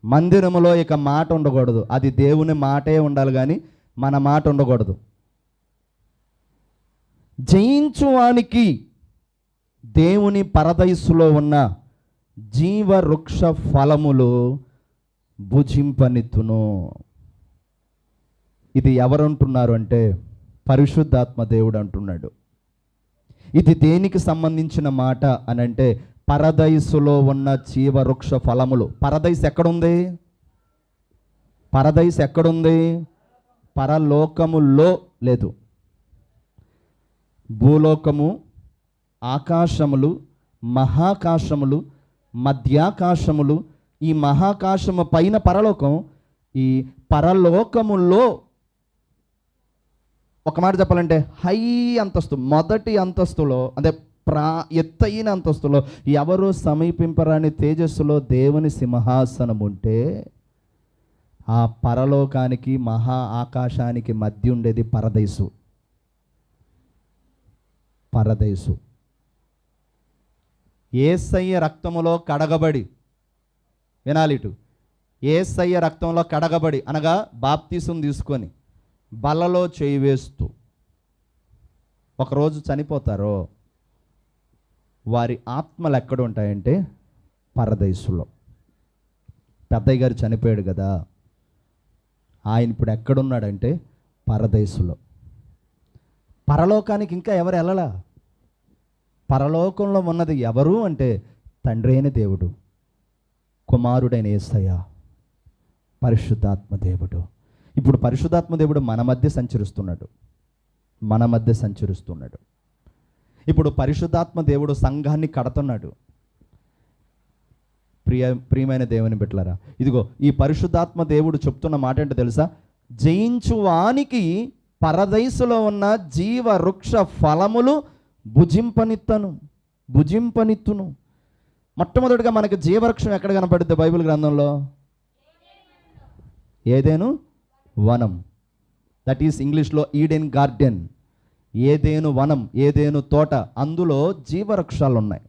మందిరములో ఇక మాట ఉండకూడదు, అది దేవుని మాటే ఉండాలి కానీ మన మాట ఉండకూడదు. జయించువానికి దేవుని పరదైసులో ఉన్న జీవవృక్ష ఫలములు భుజింపనిత్తును. ఇది ఎవరు అంటున్నారు అంటే పరిశుద్ధాత్మ దేవుడు అంటున్నాడు. ఇది దేనికి సంబంధించిన మాట అని అంటే పరదైసులో ఉన్న జీవవృక్ష ఫలములు. పరదైసు ఎక్కడుంది? పరదైసు ఎక్కడుంది? పరలోకములో లేదు. భూలోకము, ఆకాశములు, మహాకాశములు, మధ్యాకాశములు, ఈ మహాకాశము పైన పరలోకం. ఈ పరలోకములో ఒక మాట చెప్పాలంటే హై అంతస్తు, మొదటి అంతస్తులో, అంటే ఎత్తైన అంతస్తులో, ఎవరు సమీపింపరాని తేజస్సులో దేవుని సింహాసనం ఉంటే ఆ పరలోకానికి మహా ఆకాశానికి మధ్య ఉండేది పరదైసు. పరదైసు యేసయ్య రక్తములో కడగబడి, వినాలి ఇటు, యేసయ్య రక్తంలో కడగబడి అనగా బాప్తీసం తీసుకొని బలలో చేయి వేస్తూ ఒకరోజు చనిపోతారో వారి ఆత్మలు ఎక్కడ ఉంటాయంటే పరదైసులో. పెద్దయ్య గారు చనిపోయాడు కదా, ఆయన ఇప్పుడు ఎక్కడున్నాడంటే పరదైసులో. పరలోకానికి ఇంకా ఎవరు వెళ్ళలా. పరలోకంలో ఉన్నది ఎవరు అంటే తండ్రి అయిన దేవుడు, కుమారుడైన యేసయ్య, పరిశుద్ధాత్మ దేవుడు. ఇప్పుడు పరిశుద్ధాత్మ దేవుడు మన మధ్య సంచరిస్తున్నాడు, మన మధ్య సంచరిస్తున్నాడు. ఇప్పుడు పరిశుద్ధాత్మ దేవుడు సంఘాన్ని కడుతున్నాడు. ప్రియమైన దేవుని బిడ్డలారా, ఇదిగో ఈ పరిశుద్ధాత్మ దేవుడు చెప్తున్న మాట ఏంటో తెలుసా? జయించువానికి పరదైసులో ఉన్న జీవ వృక్ష ఫలములు భుజింపనిత్తును. మొట్టమొదటిగా మనకి జీవవృక్షం ఎక్కడ కనపడుద్ది బైబిల్ గ్రంథంలో? ఏదేను వనం. దట్ ఈస్ ఇంగ్లీష్లో ఈడెన్ గార్డెన్. ఏదేను వనం, ఏదేను తోట, అందులో జీవవృక్షాలు ఉన్నాయి.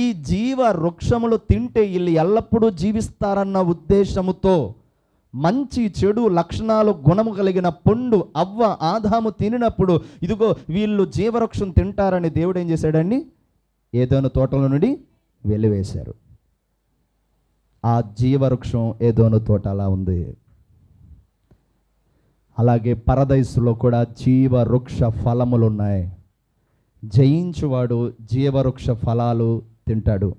ఈ జీవ వృక్షములు తింటే వీళ్ళు ఎల్లప్పుడూ జీవిస్తారన్న ఉద్దేశముతో మంచి చెడు లక్షణాలు గుణము కలిగిన పండు అవ్వ ఆదాము తినినప్పుడు ఇదిగో వీళ్ళు జీవవృక్షం తింటారని దేవుడు ఏం చేశాడండి? ఏదోను తోటల నుండి వెలివేశారు. ఆ జీవవృక్షం ఏదోను తోట అలా ఉంది. అలాగే పరదైసులో కూడా జీవవృక్ష ఫలములు ఉన్నాయి. జయించువాడు జీవవృక్ష ఫలాలు తింటాడు.